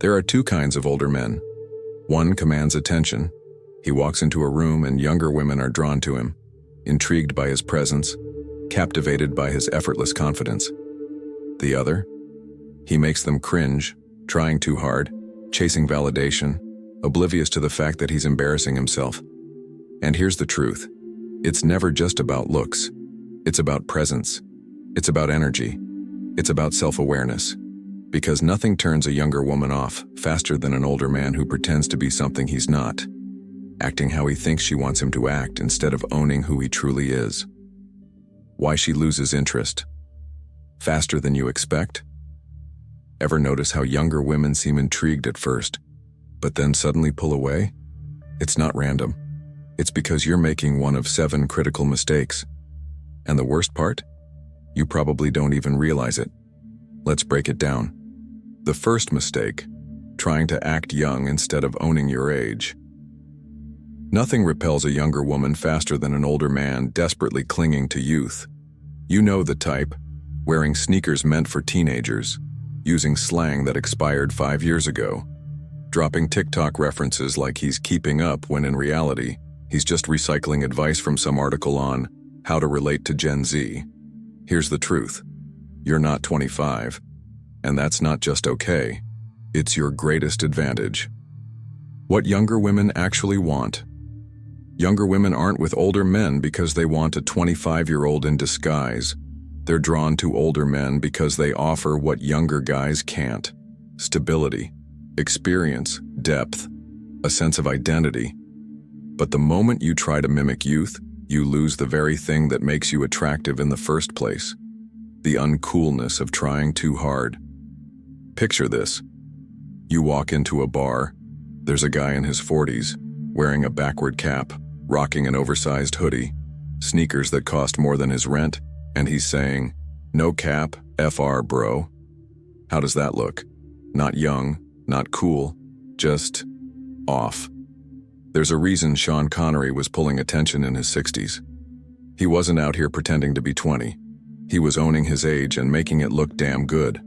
There are two kinds of older men. One commands attention. He walks into a room and younger women are drawn to him, intrigued by his presence, captivated by his effortless confidence. The other, he makes them cringe, trying too hard, chasing validation, oblivious to the fact that he's embarrassing himself. And here's the truth. It's never just about looks. It's about presence. It's about energy. It's about self-awareness. Because nothing turns a younger woman off faster than an older man who pretends to be something he's not, acting how he thinks she wants him to act instead of owning who he truly is. Why she loses interest faster than you expect? Ever notice how younger women seem intrigued at first, but then suddenly pull away? It's not random. It's because you're making one of 7 critical mistakes. And the worst part? You probably don't even realize it. Let's break it down. The first mistake, trying to act young instead of owning your age. Nothing repels a younger woman faster than an older man desperately clinging to youth. You know the type, wearing sneakers meant for teenagers, using slang that expired 5 years ago, dropping TikTok references like he's keeping up when in reality, he's just recycling advice from some article on how to relate to Gen Z. Here's the truth. You're not 25, and that's not just okay. It's your greatest advantage. What younger women actually want. Younger women aren't with older men because they want a 25-year-old in disguise. They're drawn to older men because they offer what younger guys can't. Stability, experience, depth, a sense of identity. But the moment you try to mimic youth, you lose the very thing that makes you attractive in the first place. The uncoolness of trying too hard. Picture this. You walk into a bar. There's a guy in his 40s, wearing a backward cap, rocking an oversized hoodie, sneakers that cost more than his rent, and he's saying, "No cap, FR bro." How does that look? Not young, not cool, just off. There's a reason Sean Connery was pulling attention in his 60s. He wasn't out here pretending to be 20. He was owning his age and making it look damn good.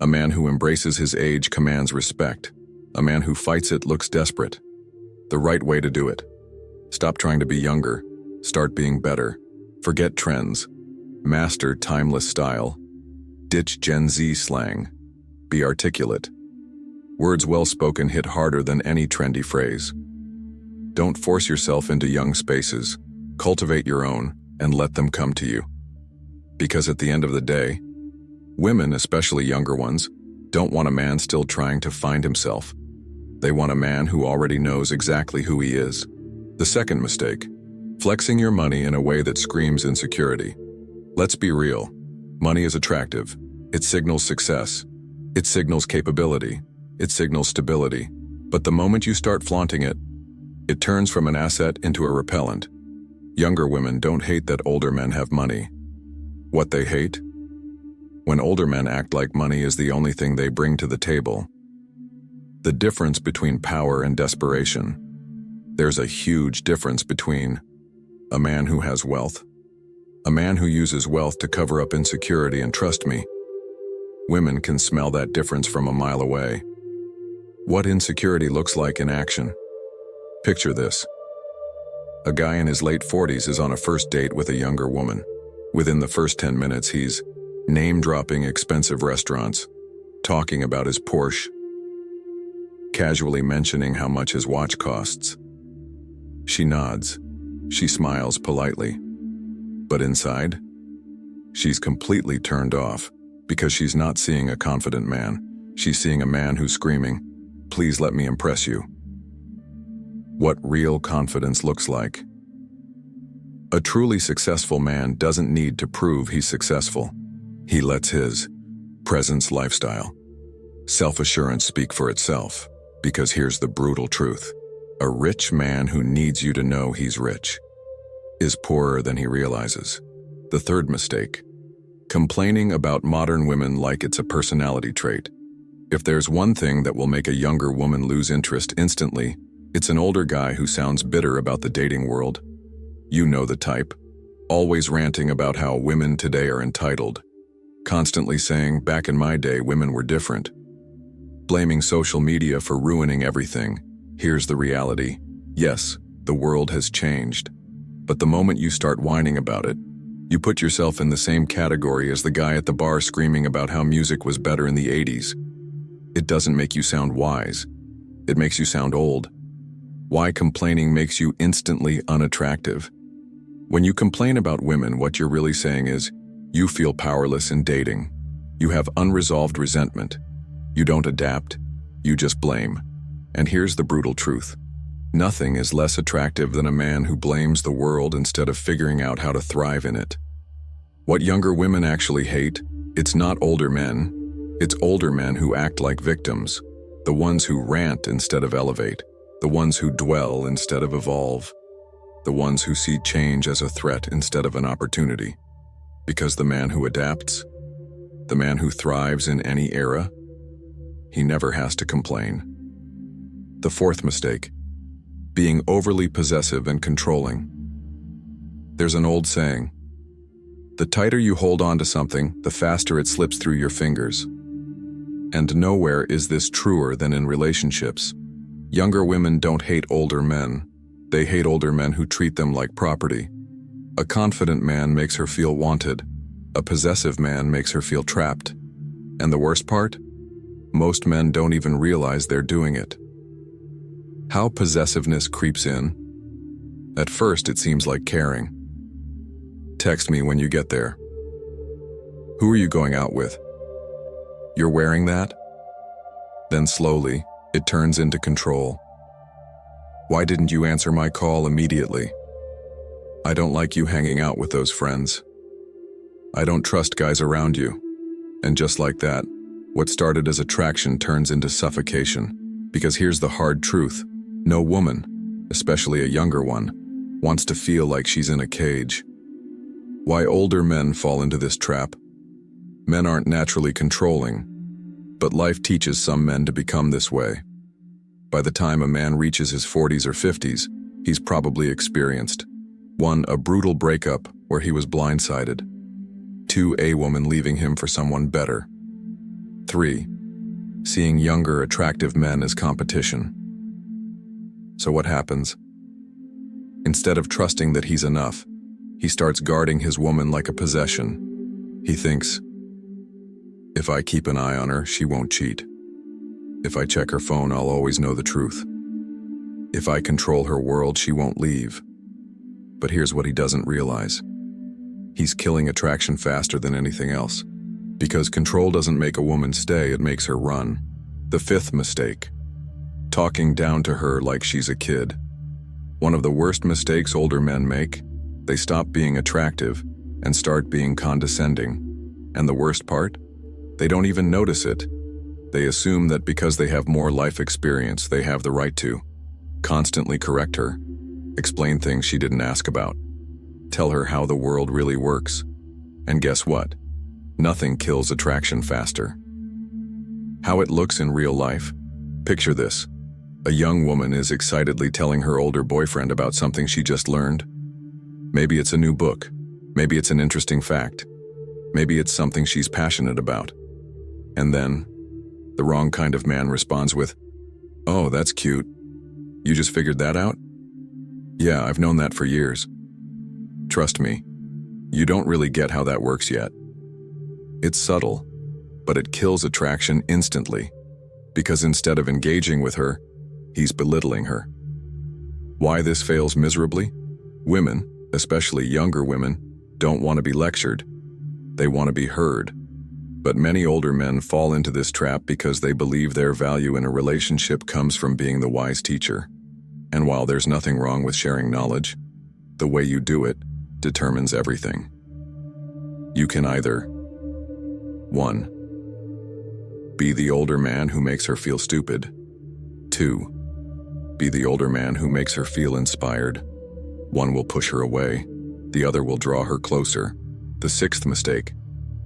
A man who embraces his age commands respect. A man who fights it looks desperate. The right way to do it. Stop trying to be younger. Start being better. Forget trends. Master timeless style. Ditch Gen Z slang. Be articulate. Words well spoken hit harder than any trendy phrase. Don't force yourself into young spaces. Cultivate your own and let them come to you. Because at the end of the day, women, especially younger ones, don't want a man still trying to find himself. They want a man who already knows exactly who he is. The second mistake, flexing your money in a way that screams insecurity. Let's be real. Money is attractive. It signals success. It signals capability. It signals stability. But the moment you start flaunting it, it turns from an asset into a repellent. Younger women don't hate that older men have money. What they hate? When older men act like money is the only thing they bring to the table. The difference between power and desperation. There's a huge difference between a man who has wealth, a man who uses wealth to cover up insecurity, and trust me, women can smell that difference from a mile away. What insecurity looks like in action. Picture this. A guy in his late 40s is on a first date with a younger woman. Within the first 10 minutes, he's name-dropping expensive restaurants, talking about his Porsche, casually mentioning how much his watch costs. She nods. She smiles politely. But inside, she's completely turned off because she's not seeing a confident man. She's seeing a man who's screaming, "Please let me impress you." What real confidence looks like. A truly successful man doesn't need to prove he's successful. He lets his presence, lifestyle, self-assurance speak for itself. Because here's the brutal truth. A rich man who needs you to know he's rich is poorer than he realizes. The third mistake. Complaining about modern women like it's a personality trait. If there's one thing that will make a younger woman lose interest instantly, it's an older guy who sounds bitter about the dating world. You know the type. Always ranting about how women today are entitled. Constantly saying, "Back in my day, women were different." blaming social media for ruining everything. Here's the reality. Yes, the world has changed. But the moment you start whining about it, you put yourself in the same category as the guy at the bar screaming about how music was better in the 80s. It doesn't make you sound wise. It makes you sound old. Why complaining makes you instantly unattractive. When you complain about women, what you're really saying is, you feel powerless in dating. You have unresolved resentment. You don't adapt. You just blame. And here's the brutal truth. Nothing is less attractive than a man who blames the world instead of figuring out how to thrive in it. What younger women actually hate, it's not older men. It's older men who act like victims. The ones who rant instead of elevate. The ones who dwell instead of evolve. The ones who see change as a threat instead of an opportunity. Because the man who adapts, the man who thrives in any era, he never has to complain. The fourth mistake, being overly possessive and controlling. There's an old saying, the tighter you hold on to something, the faster it slips through your fingers. And nowhere is this truer than in relationships. Younger women don't hate older men. They hate older men who treat them like property. A confident man makes her feel wanted. A possessive man makes her feel trapped. And the worst part? Most men don't even realize they're doing it. How possessiveness creeps in? At first, it seems like caring. Text me when you get there. Who are you going out with? You're wearing that? Then slowly, it turns into control. Why didn't you answer my call immediately? I don't like you hanging out with those friends. I don't trust guys around you. And just like that, what started as attraction turns into suffocation. Because here's the hard truth. No woman, especially a younger one, wants to feel like she's in a cage. Why older men fall into this trap? Men aren't naturally controlling, but life teaches some men to become this way. By the time a man reaches his 40s or 50s, he's probably experienced 1. A brutal breakup where he was blindsided. 2. A woman leaving him for someone better. 3. Seeing younger, attractive men as competition. So what happens? Instead of trusting that he's enough, he starts guarding his woman like a possession. He thinks, if I keep an eye on her, she won't cheat. If I check her phone, I'll always know the truth. If I control her world, she won't leave. But here's what he doesn't realize. He's killing attraction faster than anything else. Because control doesn't make a woman stay, it makes her run. The fifth mistake. Talking down to her like she's a kid. One of the worst mistakes older men make, they stop being attractive and start being condescending. And the worst part? They don't even notice it. They assume that because they have more life experience, they have the right to constantly correct her, explain things she didn't ask about, tell her how the world really works. And guess what? Nothing kills attraction faster. How it looks in real life? Picture this. A young woman is excitedly telling her older boyfriend about something she just learned. Maybe it's a new book. Maybe it's an interesting fact. Maybe it's something she's passionate about. And then, the wrong kind of man responds with, "Oh, that's cute. You just figured that out?" "Yeah, I've known that for years." Trust me, you don't really get how that works yet. It's subtle, but it kills attraction instantly, because instead of engaging with her, he's belittling her. Why this fails miserably? Women, especially younger women, don't want to be lectured. They want to be heard. But many older men fall into this trap because they believe their value in a relationship comes from being the wise teacher. And while there's nothing wrong with sharing knowledge, the way you do it determines everything. You can either 1. Be the older man who makes her feel stupid. 2. Be the older man who makes her feel inspired. One will push her away, the other will draw her closer. The sixth mistake,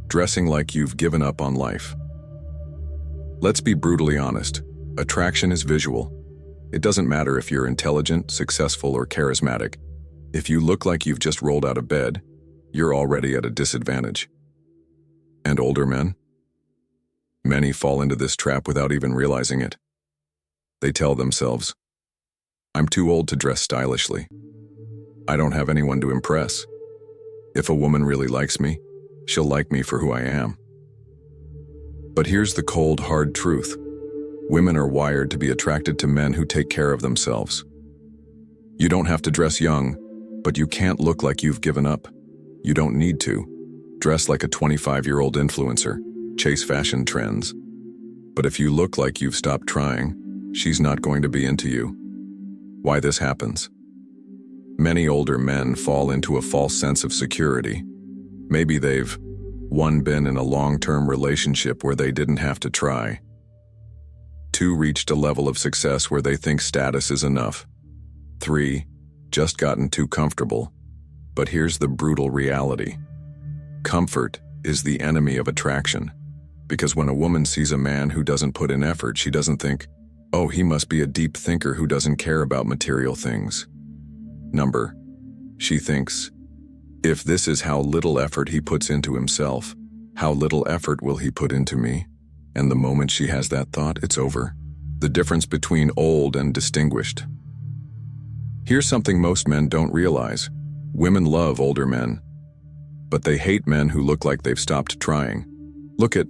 dressing like you've given up on life. Let's be brutally honest. Attraction is visual. It doesn't matter if you're intelligent, successful, or charismatic. If you look like you've just rolled out of bed, you're already at a disadvantage. And older men? Many fall into this trap without even realizing it. They tell themselves, "I'm too old to dress stylishly. I don't have anyone to impress. If a woman really likes me, she'll like me for who I am." But here's the cold, hard truth. Women are wired to be attracted to men who take care of themselves. You don't have to dress young, but you can't look like you've given up. You don't need to. Dress like a 25-year-old influencer. Chase fashion trends. But if you look like you've stopped trying, she's not going to be into you. Why this happens? Many older men fall into a false sense of security. Maybe they've, 1, been in a long-term relationship where they didn't have to try. 2, reached a level of success where they think status is enough. 3, just gotten too comfortable. But here's the brutal reality. Comfort is the enemy of attraction. Because when a woman sees a man who doesn't put in effort, she doesn't think, "Oh, he must be a deep thinker who doesn't care about material things." She thinks, "If this is how little effort he puts into himself, how little effort will he put into me?" And the moment she has that thought, it's over. The difference between old and distinguished. Here's something most men don't realize. Women love older men, but they hate men who look like they've stopped trying. Look at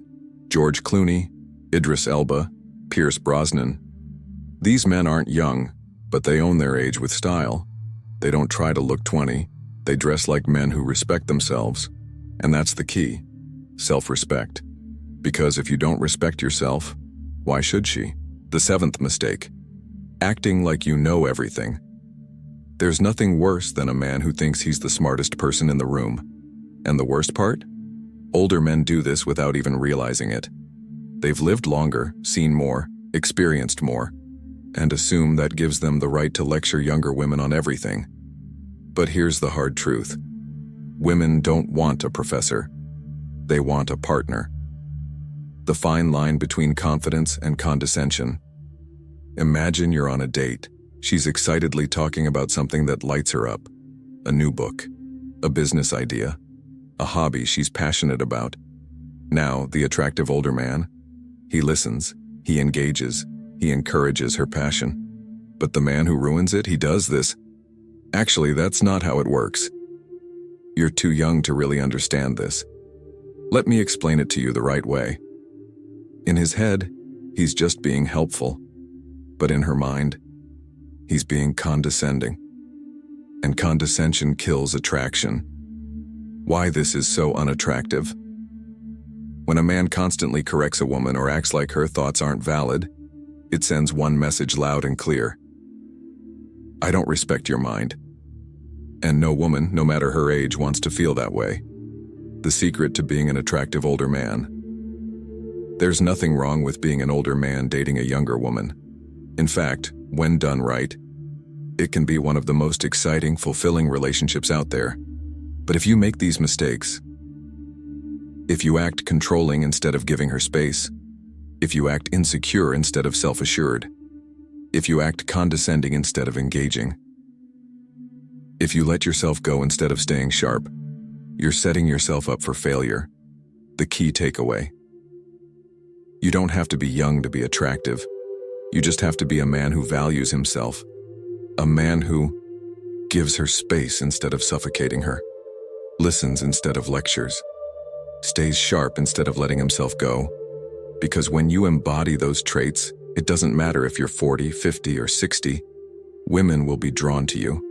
George Clooney, Idris Elba, Pierce Brosnan. These men aren't young, but they own their age with style. They don't try to look 20. They dress like men who respect themselves. And that's the key. Self-respect. Because if you don't respect yourself, why should she? The 7th mistake. Acting like you know everything. There's nothing worse than a man who thinks he's the smartest person in the room. And the worst part? Older men do this without even realizing it. They've lived longer, seen more, experienced more, and assume that gives them the right to lecture younger women on everything. But here's the hard truth. Women don't want a professor. They want a partner. The fine line between confidence and condescension. Imagine you're on a date. She's excitedly talking about something that lights her up. A new book, a business idea, a hobby she's passionate about. Now, the attractive older man, he listens, he engages, he encourages her passion. But the man who ruins it, he does this. Actually, that's not how it works. You're too young to really understand this. Let me explain it to you the right way. In his head, he's just being helpful. But in her mind, he's being condescending. And condescension kills attraction. Why this is so unattractive? When a man constantly corrects a woman or acts like her thoughts aren't valid, it sends one message loud and clear. I don't respect your mind. And no woman, no matter her age, wants to feel that way. The secret to being an attractive older man. There's nothing wrong with being an older man dating a younger woman. In fact, when done right, it can be one of the most exciting, fulfilling relationships out there. But if you make these mistakes, if you act controlling instead of giving her space, if you act insecure instead of self-assured, if you act condescending instead of engaging, if you let yourself go instead of staying sharp, you're setting yourself up for failure. The key takeaway. You don't have to be young to be attractive. You just have to be a man who values himself. A man who gives her space instead of suffocating her, listens instead of lectures, stays sharp instead of letting himself go. Because when you embody those traits, it doesn't matter if you're 40, 50, or 60, women will be drawn to you.